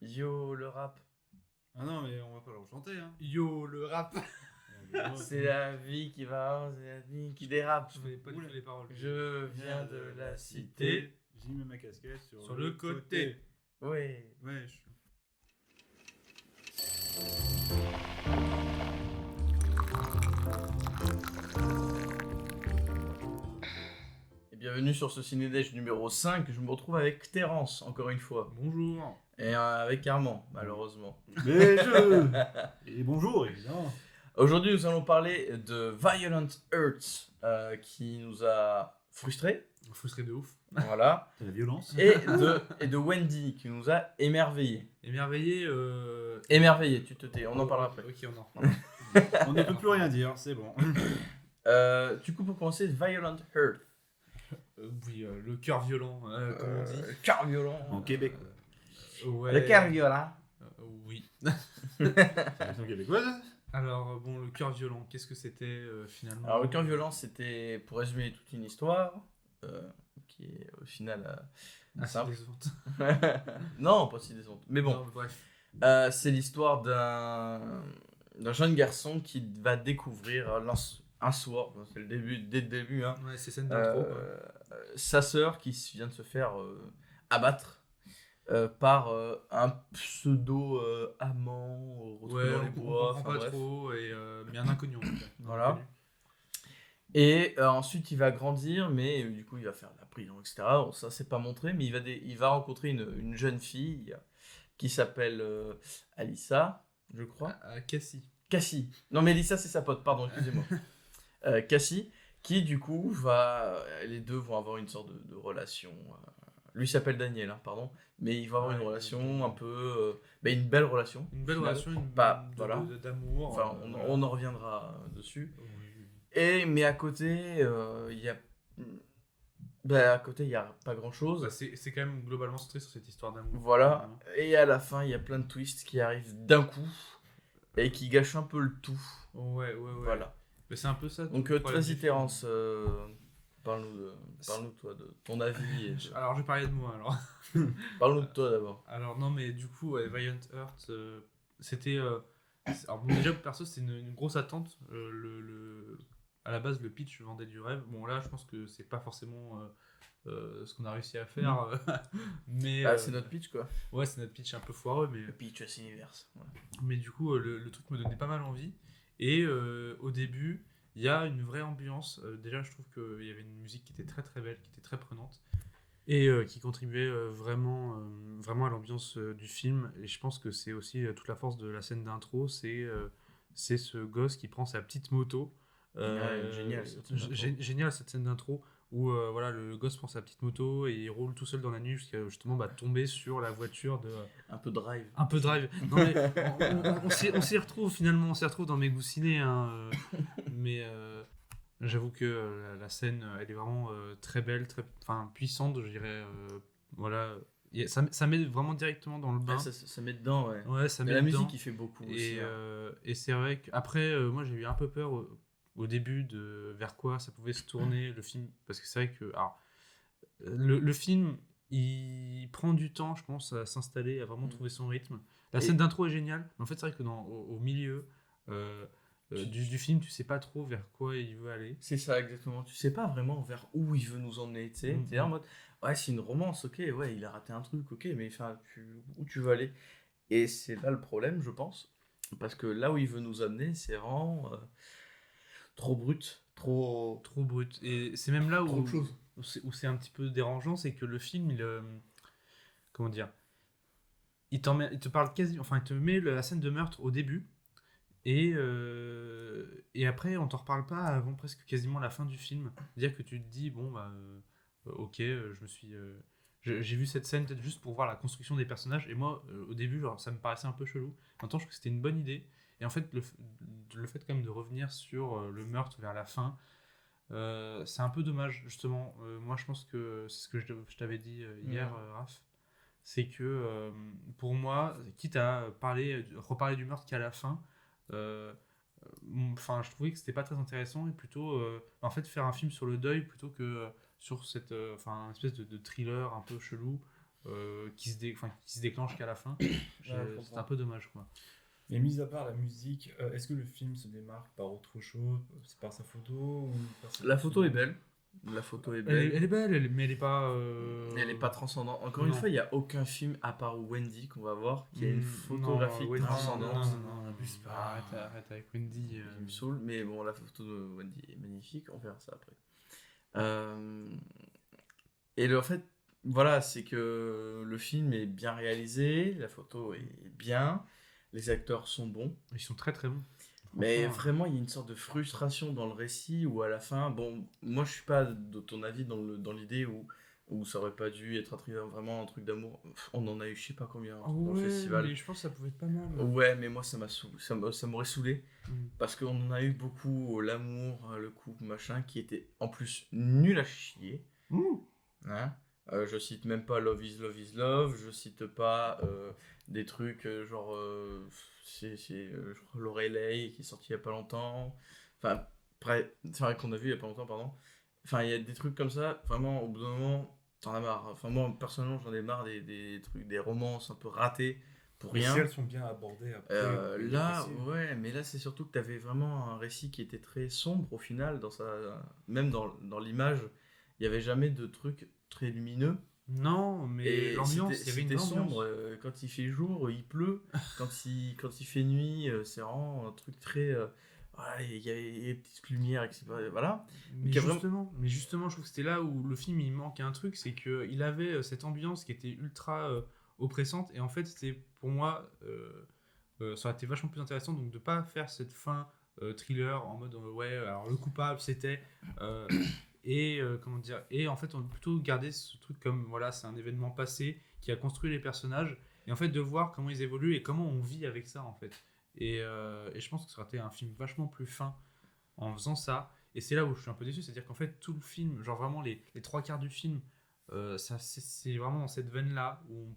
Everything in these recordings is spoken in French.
Yo le rap, Ah non, mais on va pas leur chanter, hein. Yo, le rap. c'est la vie qui va, c'est la vie qui dérape. Je connais pas du tout les paroles. Je viens de la cité. J'y mets ma casquette Sur le côté. Oui. Wesh. Et bienvenue sur ce Ciné-Déj numéro 5. Je me retrouve avec Terence, encore une fois. Bonjour. Et avec Armand, malheureusement. Mais je... Et bonjour, évidemment. Aujourd'hui, nous allons parler de Violent Earth, qui nous a frustrés. Frustré de ouf. Voilà. C'est la violence. Et de Wendy, qui nous a émerveillés. Émerveillé. Émerveillés, tu te tais, on en parlera après. Ok, on en reparle. On ne peut plus rien dire, c'est bon. Du coup, pour commencer, Violent Earth. Oui, le cœur violent, comme on dit. Le cœur violent. En Québec. Ouais. Le cœur violent. Oui. C'est la version québécoise. Alors, bon, le cœur violent, qu'est-ce que c'était finalement Alors, le cœur violent, c'était, pour résumer toute une histoire, qui est au final assez simple. décevante. Non, pas si décevante. Mais bon, Non, bref. c'est l'histoire d'un jeune garçon qui va découvrir un soir, c'est le début, dès le début, hein, Ouais, c'est scène d'intro. quoi. sa sœur qui vient de se faire abattre par un pseudo amant retrouvé dans les on bois. comprend enfin, pas bref. trop, mais un inconnu en tout cas. Un Voilà. inconnu. Et ensuite, il va grandir, mais du coup, il va faire de la prison, etc. Bon, ça, c'est pas montré, mais il va rencontrer une jeune fille qui s'appelle Alissa, je crois. Cassie. Cassie. Non, mais Alissa, c'est sa pote, pardon, excusez-moi. Cassie, qui du coup, les deux vont avoir une sorte de relation. Lui s'appelle Daniel, hein, pardon. Mais il va avoir Ouais, une relation un peu. Une belle relation. Une belle au final. relation, Voilà. d'amour. Enfin, voilà. on en reviendra dessus. Oui. Mais à côté, il y a. À côté, il n'y a pas grand chose. Bah, c'est quand même globalement centré sur cette histoire d'amour. Voilà. Et à la fin, il y a plein de twists qui arrivent d'un coup et qui gâchent un peu le tout. Ouais. Voilà. Mais c'est un peu ça. Donc, tout le problème vas-y, du film. Terence, parle-nous toi de ton avis. Alors, je vais parler de moi alors. Parle-nous de toi d'abord. Alors, non, mais du coup, Valiant Heart, c'était. Alors, bon, déjà, perso, c'était une grosse attente. À la base, le pitch vendait du rêve. Bon, là, je pense que c'est pas forcément ce qu'on a réussi à faire. Mais. C'est notre pitch, quoi. Ouais, c'est notre pitch un peu foireux, mais. Le pitch à Cineverse. Voilà. Mais du coup, le truc me donnait pas mal envie. Et au début, il y a une vraie ambiance. Déjà, je trouve qu'il y avait une musique qui était très très belle, qui était très prenante. Et qui contribuait vraiment à l'ambiance du film. Et je pense que c'est aussi toute la force de la scène d'intro. C'est ce gosse qui prend sa petite moto. Génial, cette scène d'intro. Génial cette scène d'intro. Où voilà, le gosse prend sa petite moto et il roule tout seul dans la nuit jusqu'à justement tomber sur la voiture de... Un peu drive. Un peu drive. Non, mais on s'y retrouve finalement, on s'y retrouve dans mes goûts ciné. Hein, mais j'avoue que la scène, elle est vraiment très belle, très puissante, je dirais. Voilà. Ça met vraiment directement dans le bain. Ça met dedans, ouais. Ouais, ça Mais met la dedans. musique, il fait beaucoup aussi. Et c'est vrai qu'après, moi j'ai eu un peu peur au début de vers quoi ça pouvait se tourner le film. Parce que c'est vrai que le film, il prend du temps, je pense, à s'installer, à vraiment trouver son rythme. La scène d'intro est géniale, mais en fait, c'est vrai que au milieu du film, tu sais pas trop vers quoi il veut aller. C'est ça, exactement. Tu sais pas vraiment vers où il veut nous emmener, tu sais. T'es là en mode, ouais, c'est une romance, ok, ouais, il a raté un truc, ok, mais où tu veux aller? Et c'est là le problème, je pense. Parce que là où il veut nous amener, c'est vraiment trop brut, trop brut. Et c'est même là trop où, de choses. où c'est un petit peu dérangeant, c'est que le film, comment dire, il te parle quasi, enfin, il te met la scène de meurtre au début. Et après, on t'en reparle pas avant presque quasiment la fin du film. C'est-à-dire que tu te dis, bon, ok, j'ai vu cette scène peut-être juste pour voir la construction des personnages. Et moi, au début, genre, ça me paraissait un peu chelou. Maintenant, je trouve que c'était une bonne idée. Et en fait, le fait quand même de revenir sur le meurtre vers la fin, c'est un peu dommage, justement. Moi, je pense que c'est ce que je t'avais dit hier, Raph. C'est que pour moi, quitte à reparler du meurtre qu'à la fin, je trouvais que c'était pas très intéressant et plutôt en fait faire un film sur le deuil plutôt que sur cette espèce de thriller un peu chelou qui se déclenche qu'à la fin. je comprends. C'est un peu dommage, quoi. Et mis à part la musique, est-ce que le film se démarque par autre chose? C'est par sa photo ou par sa La photo est belle. La photo est belle. Elle est belle, mais elle est pas. Elle est pas transcendante. Encore Non. une fois, il n'y a aucun film à part Wendy qu'on va voir qui a une Non, photographie Wendy, transcendante. non, abuse pas. Arrête avec Wendy. Il me saoule, mais bon, la photo de Wendy est magnifique, on verra ça après. En fait, voilà, c'est que le film est bien réalisé, la photo est bien, les acteurs sont bons, Ils sont très très bons. mais Franchement, vraiment, il y a une sorte de frustration dans le récit où à la fin, bon, moi je suis pas de ton avis dans l'idée où ça aurait pas dû être vraiment un truc d'amour. On en a eu je sais pas combien Ah dans le ouais, festival. mais je pense que ça pouvait être pas mal. Ouais, mais moi ça m'aurait saoulé Mm. parce qu'on en a eu beaucoup l'amour, le couple, machin, qui était en plus nul à chier. Hein. Je cite même pas Love is Love is Love, je cite pas des trucs genre je crois Lorelei qui est sorti il y a pas longtemps. Enfin, c'est vrai qu'on a vu il y a pas longtemps, pardon. Enfin, il y a des trucs comme ça, vraiment au bout d'un moment, t'en as marre. Enfin, moi personnellement, j'en ai marre des trucs, des romances un peu ratées pour Mais si rien. elles sont bien abordées après. Là, ouais, mais là c'est surtout que tu avais vraiment un récit qui était très sombre au final, même dans l'image, il n'y avait jamais de truc très lumineux. Non, mais Et l'ambiance, il y avait une c'était ambiance. sombre. Quand il fait jour, il pleut. Quand il fait nuit, c'est vraiment un truc très. Voilà, il y a des petites lumières, etc. Voilà. Mais Donc, il y a justement, je trouve que c'était là où le film il manque un truc, c'est qu'il avait cette ambiance qui était ultra oppressante, et en fait, c'était pour moi, ça aurait été vachement plus intéressant donc de pas faire cette fin thriller en mode ouais, alors le coupable c'était. Comment dire, et en fait, on a plutôt gardé ce truc comme voilà, c'est un événement passé qui a construit les personnages, et en fait, de voir comment ils évoluent et comment on vit avec ça en fait. Et je pense que ça aurait été un film vachement plus fin en faisant ça. Et c'est là où je suis un peu déçu, c'est-à-dire qu'en fait, tout le film, genre vraiment les trois quarts du film, c'est vraiment dans cette veine-là où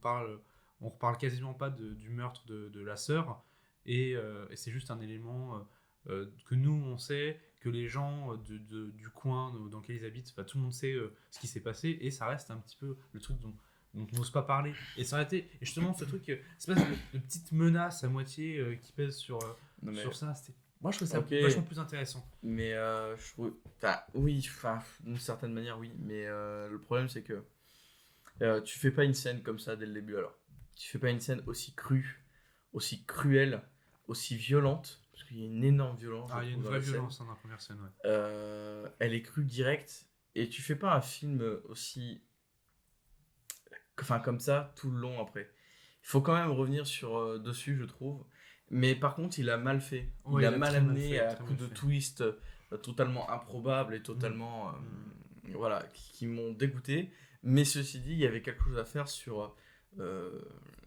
on reparle quasiment pas du meurtre de la sœur, et c'est juste un élément que nous on sait, que les gens du coin dans lequel ils habitent, enfin, tout le monde sait ce qui s'est passé, et ça reste un petit peu le truc dont on n'ose pas parler. Et ça a été, et justement, ce truc, c'est pas de petite menace à moitié qui pèse Non, mais- sur ça. Moi, je trouve ça Ok. vachement plus intéressant. Mais je trouve. Enfin, oui, enfin, d'une certaine manière, oui. Mais le problème, c'est que tu fais pas une scène comme ça dès le début alors. Tu fais pas une scène aussi crue, aussi cruelle, aussi violente. Parce qu'il y a une énorme violence. Ah, je il y a une trouve, dans vraie la scène. violence dans la première scène, ouais. Elle est crue direct. Et tu fais pas un film aussi. Enfin, comme ça, tout le long après. Il faut quand même revenir dessus, je trouve. Mais par contre, il a mal fait. Ouais, il a il a mal très mal amené fait, à très coup mal de fait. twists totalement improbables et totalement. Voilà, qui m'ont dégoûté. Mais ceci dit, il y avait quelque chose à faire sur euh,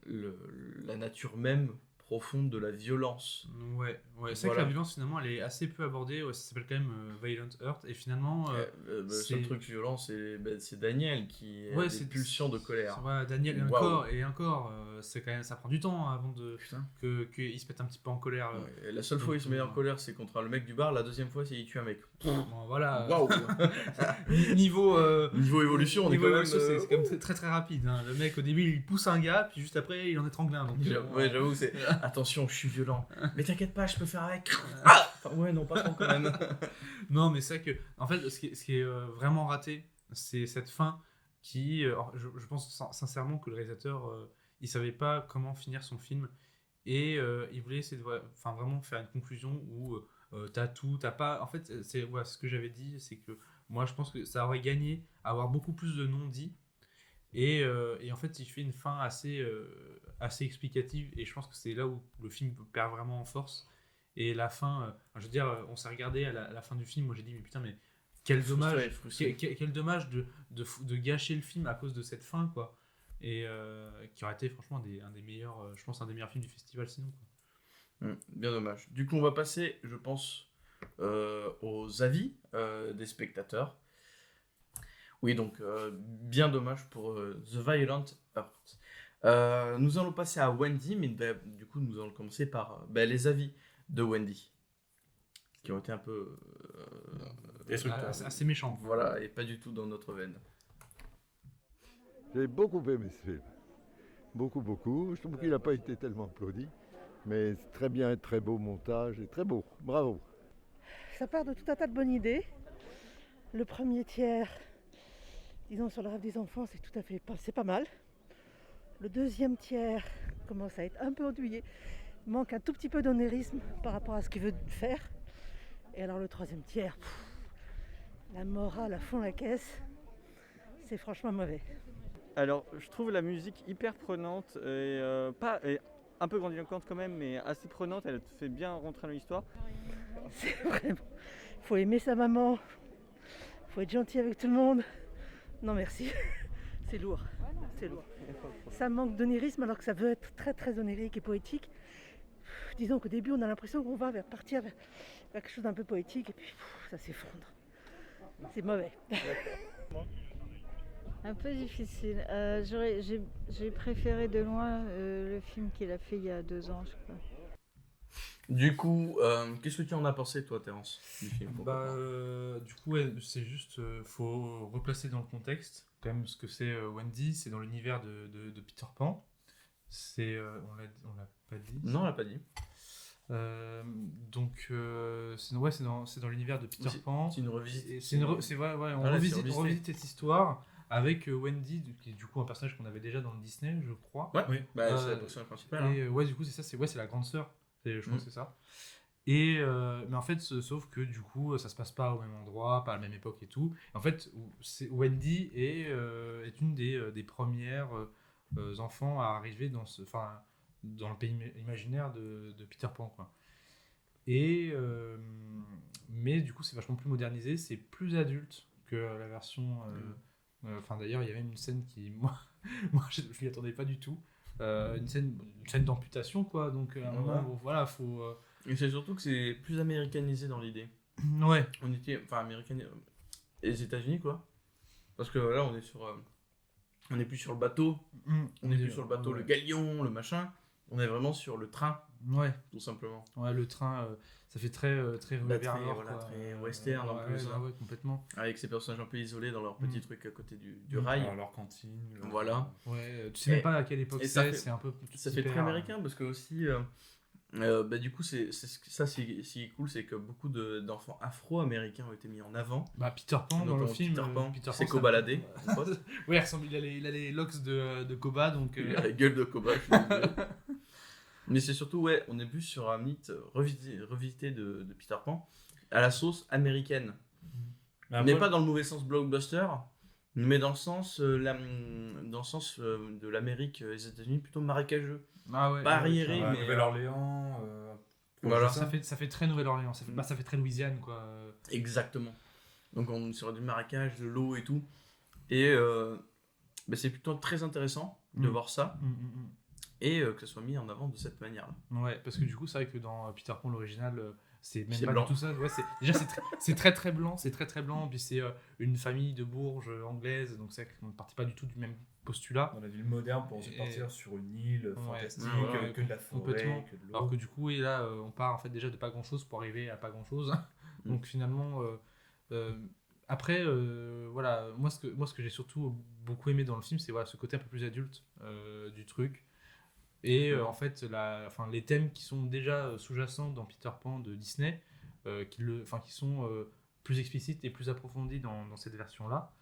la nature même profonde de la violence. Ouais. C'est vrai que Voilà. la violence, finalement, elle est assez peu abordée. Ouais, ça s'appelle quand même Violent Hurt. Et finalement, Le seul truc violent, c'est Daniel qui a des pulsions de colère. Ouais, Daniel, et Waouh. encore, c'est quand même, ça prend du temps avant Putain. qu'il se mette un petit peu en colère. Ouais, et la seule fois où il se met en colère, c'est contre le mec du bar. La deuxième fois, c'est qu'il tue un mec. Bon, voilà. Waouh. Niveau Niveau évolution, on est niveau quand même. évolution, c'est quand même très très rapide. Hein. Le mec, au début, il pousse un gars, puis juste après, il en étrangle un. Donc, Ouais, j'avoue, c'est. Attention, je suis violent. Mais t'inquiète pas, je peux faire avec. Ah enfin, ouais, non, pas trop quand même. Non, mais c'est vrai que, en fait, ce qui est vraiment raté, c'est cette fin qui, alors, je pense sincèrement que le réalisateur, il savait pas comment finir son film, et il voulait essayer de vraiment faire une conclusion où t'as tout, t'as pas. En fait, c'est voilà, ce que j'avais dit, c'est que moi, je pense que ça aurait gagné à avoir beaucoup plus de non-dits. Et en fait, il fait une fin assez explicative, et je pense que c'est là où le film perd vraiment en force. Et la fin, je veux dire, on s'est regardé à la fin du film, moi j'ai dit, mais putain, mais quel dommage, Frustré. quel dommage de gâcher le film à cause de cette fin, quoi. Et qui aurait été franchement un des meilleurs, je pense, un des meilleurs films du festival sinon, quoi. Bien dommage. Du coup, on va passer, je pense, aux avis des spectateurs. Oui, donc, bien dommage pour The Violent Heart. Nous allons passer à Wendy, mais du coup, nous allons commencer par les avis de Wendy, qui ont été un peu Destructeur. Assez méchant. voilà, et pas du tout dans notre veine. J'ai beaucoup aimé ce film. Beaucoup, beaucoup. Je trouve qu'il n'a pas été tellement applaudi. Mais c'est très bien, très beau montage et très beau. Bravo. Ça part de tout un tas de bonnes idées. Le premier tiers, disons sur le rêve des enfants, c'est pas mal. Le deuxième tiers commence à être un peu ennuyé. Il manque un tout petit peu d'onérisme par rapport à ce qu'il veut faire. Et alors le troisième tiers, la morale à fond la caisse, c'est franchement mauvais. Alors, je trouve la musique hyper prenante et un peu grandiloquente quand même, mais assez prenante. Elle te fait bien rentrer dans l'histoire. C'est vraiment. Faut aimer sa maman, faut être gentil avec tout le monde. Non merci, c'est lourd. C'est lourd. Ça manque d'onirisme alors que ça veut être très très onirique et poétique. Disons qu'au début on a l'impression qu'on va partir vers quelque chose d'un peu poétique et puis ça s'effondre. C'est mauvais. Un peu difficile. J'ai préféré de loin le film qu'il a fait il y a 2 ans, je crois. Du coup, qu'est-ce que tu en as pensé, toi, Terence, du film? Du coup, ouais, c'est juste, faut replacer dans le contexte quand même ce que c'est Wendy. C'est dans l'univers de Peter Pan. C'est, on l'a pas dit. Non, on l'a pas dit. C'est dans l'univers de Peter Pan. C'est une revisite. On revisite cette histoire avec Wendy, qui est du coup un personnage qu'on avait déjà dans le Disney, je crois. Ouais, oui. C'est la personnage principale. Et du coup, c'est ça, c'est la grande sœur. Je crois que c'est ça. Et mais en fait, sauf que du coup, ça se passe pas au même endroit, pas à la même époque et tout. En fait, Wendy est une des premières enfants à arriver dans le pays imaginaire de Peter Pan, quoi. Et mais du coup, c'est vachement plus modernisé, c'est plus adulte que la version. D'ailleurs, il y avait une scène qui, moi, je m'y attendais pas du tout. Une scène d'amputation, quoi. Donc, à un moment, voilà, faut. Et c'est surtout que c'est plus américanisé dans l'idée. Ouais. On était, américanisé. Les États-Unis, quoi. Parce que là, on est plus sur le bateau. On est plus sur le bateau, le galion, le machin. On est vraiment sur le train. Ouais. Tout simplement. Ouais, le train, ça fait très très très western en plus. Ouais, complètement. Avec ces personnages un peu isolés dans leur petit truc à côté du rail. Alors, leur cantine. Voilà. Ouais, tu sais même pas à quelle époque c'est un peu. Ça fait très américain parce que aussi. Du coup, c'est cool, c'est que beaucoup d'enfants afro-américains ont été mis en avant. Peter Pan dans le film, Peter Pan, c'est Kobalade. Ouais, il a les locks de Koba, donc. Il a la gueule de Koba, je suis désolé. Mais c'est surtout, on est plus sur un mythe revisité de Peter Pan à la sauce américaine. Mais pas dans le mauvais sens blockbuster, mais dans le sens, de l'Amérique, les États-Unis, plutôt marécageux. Ah ouais, pas arriéré, mais. Nouvelle-Orléans. Voilà. Ça fait très Nouvelle-Orléans, ça fait très Louisiane, quoi. Exactement. Donc on est sur du marécage, de l'eau et tout. Et c'est plutôt très intéressant de voir ça. Et que ça soit mis en avant de cette manière-là. Ouais, parce que du coup, c'est vrai que dans Peter Pan, l'original, c'est même c'est pas blanc. Du tout ça. Ouais, c'est très très blanc, puis c'est une famille de Bourges anglaise, donc c'est vrai qu'on ne partait pas du tout du même postulat. Dans la ville moderne, pour se partir sur une île fantastique, ouais, que de la forêt, que de l'eau. Alors que du coup, et là, on part en fait déjà de pas grand-chose pour arriver à pas grand-chose. Donc finalement, après, voilà, moi ce que j'ai surtout beaucoup aimé dans le film, c'est ce côté un peu plus adulte du truc. Et en fait, les thèmes qui sont déjà sous-jacents dans Peter Pan de Disney, qui sont plus explicites et plus approfondis dans cette version-là.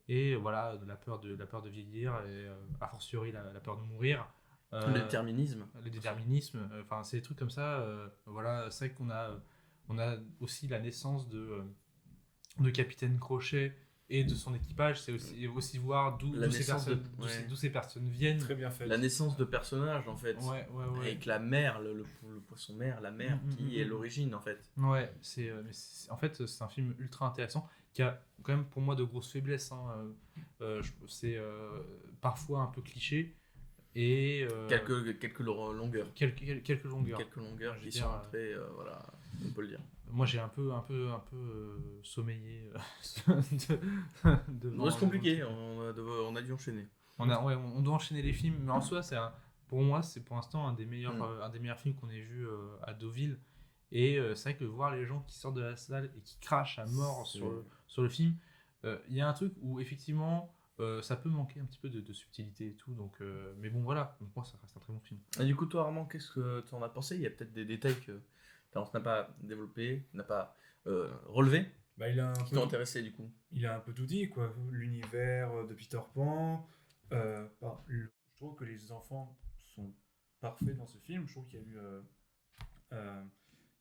Et voilà, la peur de vieillir et a fortiori la peur de mourir. Le déterminisme. Le déterminisme, c'est des trucs comme ça. Voilà, c'est vrai qu'on a aussi la naissance de Capitaine Crochet et de son équipage, c'est aussi voir d'où ces personnes viennent. Très bien fait. La naissance de personnages, en fait. Ouais. Avec la mer, le poisson mer, la mer qui est l'origine, en fait. Ouais, en fait, c'est un film ultra intéressant qui a quand même pour moi de grosses faiblesses. C'est parfois un peu cliché. Et quelques longueurs. Quelques longueurs. Quelques longueurs qui sont très, voilà, on peut le dire. Moi, j'ai un peu sommeillé. C'est compliqué, on a dû enchaîner. On doit enchaîner les films, mais en soi, pour moi, c'est pour l'instant un des meilleurs films qu'on ait vu à Deauville. Et c'est vrai que voir les gens qui sortent de la salle et qui crachent à mort sur le film, il y a un truc où effectivement, Ça peut manquer un petit peu de subtilité et tout, donc, mais bon voilà, donc moi ça reste un très bon film. Et du coup, toi, Armand, qu'est-ce que tu en as pensé? Il y a peut-être des détails que Terence n'a pas développé, n'a pas relevé, Bah, il a un qui peu t'ont intéressé du coup. il a un peu tout dit, quoi. L'univers de Peter Pan. Je trouve que les enfants sont parfaits dans ce film. Je trouve qu'il y a eu, il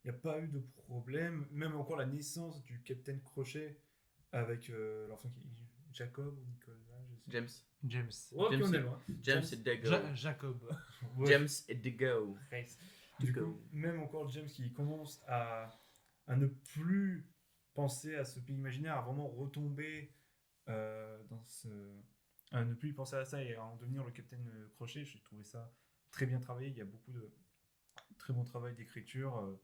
n'y a pas eu de problème. Même encore la naissance du Capitaine Crochet avec l'enfant qui Jacob ou Nicolas, je sais James. James. pas. Oh, puis James, on est loin. James et Dago. Jacob. Ouais. James et Dago. Du Dago. coup, même encore James qui commence à ne plus penser à ce pays imaginaire, à vraiment retomber dans ce. À ne plus penser à ça et à en devenir le Capitaine Crochet. J'ai trouvé ça très bien travaillé. Il y a beaucoup de très bon travail d'écriture.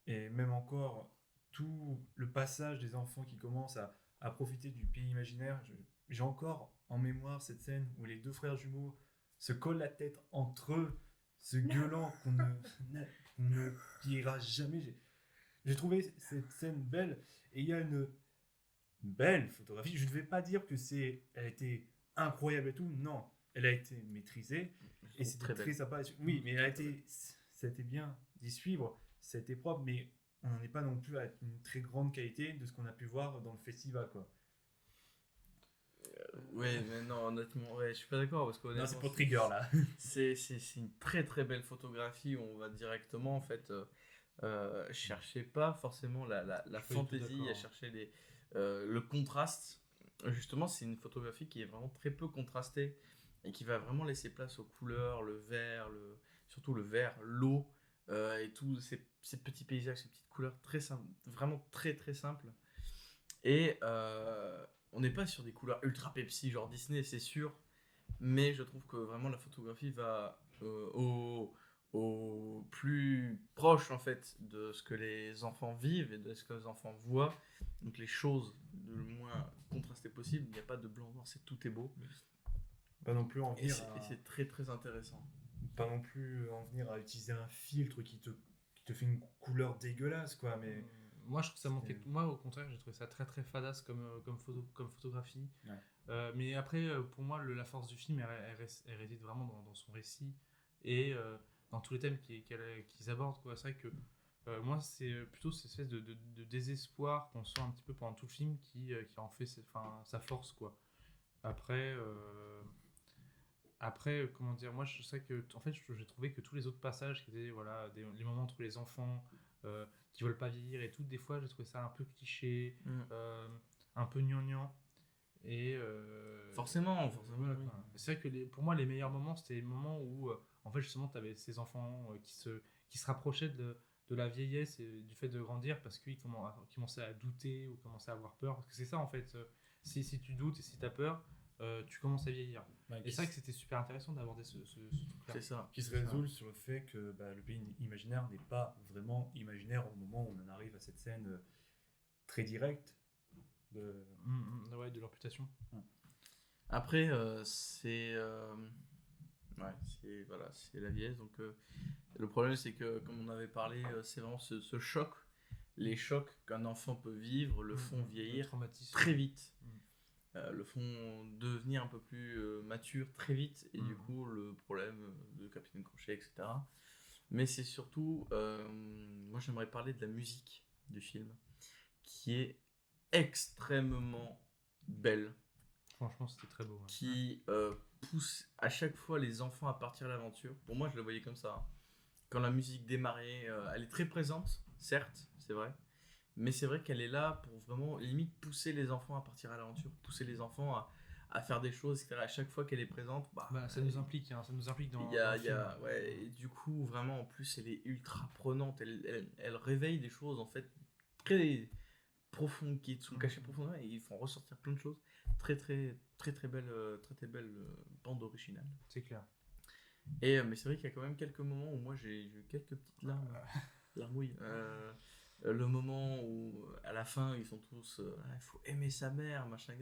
Et même encore, tout le passage des enfants qui commencent à profiter du pays imaginaire. J'ai encore en mémoire cette scène où les deux frères jumeaux se collent la tête entre eux, se gueulant qu'on ne dira jamais. J'ai trouvé cette scène belle et il y a une belle photographie. Je ne vais pas dire que elle a été incroyable et tout. Non, elle a été maîtrisée et c'était très très, belle. sympa. Oui, mais ça a été bien d'y suivre. Ça a été propre, mais on n'en est pas non plus à une très grande qualité de ce qu'on a pu voir dans le festival, quoi. Ouais, mais non, honnêtement, ouais, je suis pas d'accord parce que Non, honnêtement, c'est pour Trigger là. c'est une très très belle photographie où on va directement en fait chercher pas forcément la suis pas du tout fantaisie, d'accord, à chercher le contraste. Justement, c'est une photographie qui est vraiment très peu contrastée et qui va vraiment laisser place aux couleurs, le vert, surtout le vert, l'eau et tous ces petits paysages, ces petites couleurs très simples, vraiment très très simples. Et on n'est pas sur des couleurs ultra Pepsi, genre Disney, c'est sûr, mais je trouve que vraiment la photographie va au plus proche en fait de ce que les enfants vivent et de ce que les enfants voient. Donc les choses le moins contrastées possible. Il n'y a pas de blanc noir, tout est beau. Pas non plus en Et venir c'est très très intéressant. pas non plus en venir à utiliser un filtre qui te fait une couleur dégueulasse, quoi. Mais Moi, je trouve que ça manquait. C'était- Moi, au contraire, j'ai trouvé ça très très fadasse comme photographie. Ouais. Mais après, pour moi, la force du film, elle réside vraiment dans son récit et dans tous les thèmes qu'ils abordent, quoi. C'est vrai que moi, c'est plutôt cette espèce de désespoir qu'on sent un petit peu pendant tout le film qui en fait sa force, quoi. Après, comment dire, moi, je sais que, en fait, j'ai trouvé que tous les autres passages qui étaient, voilà, les moments entre les enfants qui veulent pas vieillir et tout, des fois, j'ai trouvé ça un peu cliché, un peu gnangnan. Et Forcément, voilà, oui. quoi. C'est vrai que pour moi, les meilleurs moments, c'était les moments où, en fait, justement, tu avais ces enfants qui se rapprochaient de la vieillesse et du fait de grandir parce qu'ils commençaient à douter ou commençaient à avoir peur. Parce que c'est ça, en fait. Si tu doutes et si tu as peur, tu commences à vieillir. Et c'est vrai que c'était super intéressant d'aborder ce truc-là. C'est ça. qui se résout sur le fait que le pays imaginaire n'est pas vraiment imaginaire au moment où on en arrive à cette scène très directe de... Ouais, de l'amputation. Après, c'est voilà, c'est la vieillesse. Donc le problème, c'est que comme on avait parlé, c'est vraiment ce choc, les chocs qu'un enfant peut vivre le font vieillir Le traumatisme. très vite, le font devenir un peu plus mature très vite, et du coup le problème de Capitaine Crochet, etc. Mais c'est surtout, moi j'aimerais parler de la musique du film, qui est extrêmement belle, Franchement, c'était très beau. Ouais. qui pousse à chaque fois les enfants à partir à l'aventure. Pour moi, je le voyais comme ça, hein. Quand la musique démarrait, elle est très présente, certes, c'est vrai, mais c'est vrai qu'elle est là pour vraiment limite pousser les enfants à partir à l'aventure, pousser les enfants à faire des choses, etc. À chaque fois qu'elle est présente, Ça nous implique dans il y dans a, le film. ouais, et du coup, vraiment, en plus, elle est ultra prenante. Elle réveille des choses, en fait, très profondes, qui sont cachées profondément, et ils font ressortir plein de choses. Très, très, très, très belle, bande originale. C'est clair. Et, mais c'est vrai qu'il y a quand même quelques moments où moi, j'ai eu quelques petites larmouilles. Le moment où, à la fin, ils sont tous il faut aimer sa mère, machin.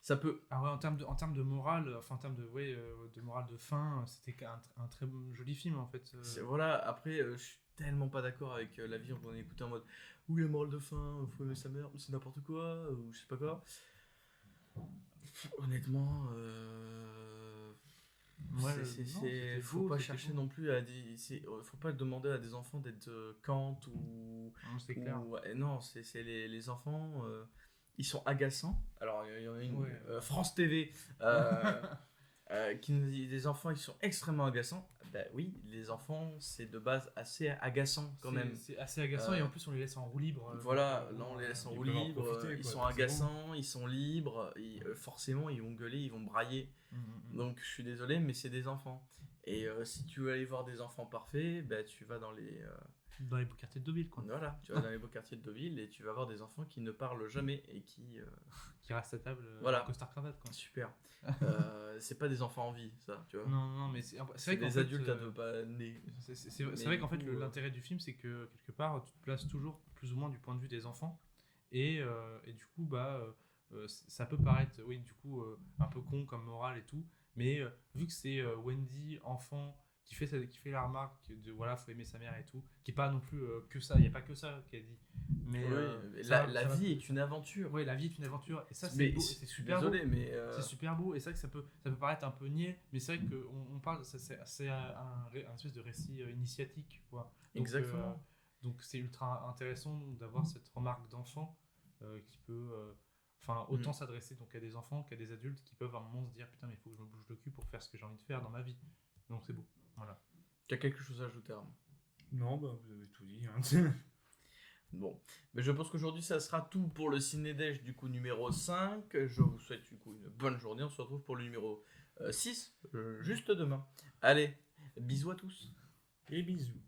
Ça peut. Ah ouais, en termes de morale, enfin en termes de morale de fin, c'était un très joli film en fait. Voilà, après, je suis tellement pas d'accord avec la vie qu'on écoutait en mode oui, la morale de fin, faut aimer sa mère, ou c'est n'importe quoi, ou je sais pas quoi. Honnêtement, Ouais, non, c'est, c'était faut beau, pas c'était chercher beau. non plus à faut pas demander à des enfants d'être Kant Non, c'est clair. non, c'est les enfants, ils sont agaçants. Alors il y en a une, Ouais. France TV, euh, qui nous dit des enfants ils sont extrêmement agaçants. Ben oui, les enfants c'est de base assez agaçant quand même. C'est assez agaçant et en plus on les laisse en roue libre. Voilà, là on les laisse en ils roue peuvent en libre, profiter, ils quoi, sont donc c'est bon. agaçants, ils sont libres, forcément ils vont gueuler, ils vont brailler. Donc je suis désolé, mais c'est des enfants. Et si tu veux aller voir des enfants parfaits, ben, tu vas dans les Dans les beaux quartiers de Deauville, quoi. voilà, tu vas dans les beaux quartiers de Deauville et tu vas voir des enfants qui ne parlent jamais et qui Qui restent à table, Voilà. costard cravate, quoi. super. C'est pas des enfants en vie, ça, tu vois. Non, mais c'est C'est vrai qu'en des fait, adultes à ne pas nés. c'est Mais vrai qu'en du fait, coup, l'intérêt du film, c'est que quelque part, tu te places toujours plus ou moins du point de vue des enfants. Et du coup, ça peut paraître, oui, du coup, un peu con comme morale et tout. Mais vu que c'est Wendy, enfant, qui fait la remarque de voilà, faut aimer sa mère et tout, qui est pas non plus que ça, il n'y a pas que ça qu'elle dit. Mais Oui, ça la va- vie est une aventure. Ouais, la vie est une aventure. Et ça, c'est Mais beau, et c'est super désolé, beau. mais C'est super beau et c'est vrai que ça peut paraître un peu niais, mais c'est vrai qu'on parle, c'est un espèce de récit initiatique, quoi. Donc, exactement. donc c'est ultra intéressant d'avoir cette remarque d'enfant qui peut, enfin, autant s'adresser donc à des enfants qu'à des adultes qui peuvent à un moment se dire putain mais il faut que je me bouge le cul pour faire ce que j'ai envie de faire dans ma vie. Donc c'est beau. Voilà. Tu as quelque chose à ajouter, Armand? Non, bah, vous avez tout dit. Hein. Bon, mais je pense qu'aujourd'hui ça sera tout pour le Ciné-Déj du coup numéro 5. Je vous souhaite du coup une bonne journée. On se retrouve pour le numéro 6 juste demain. Allez, bisous à tous. Et bisous.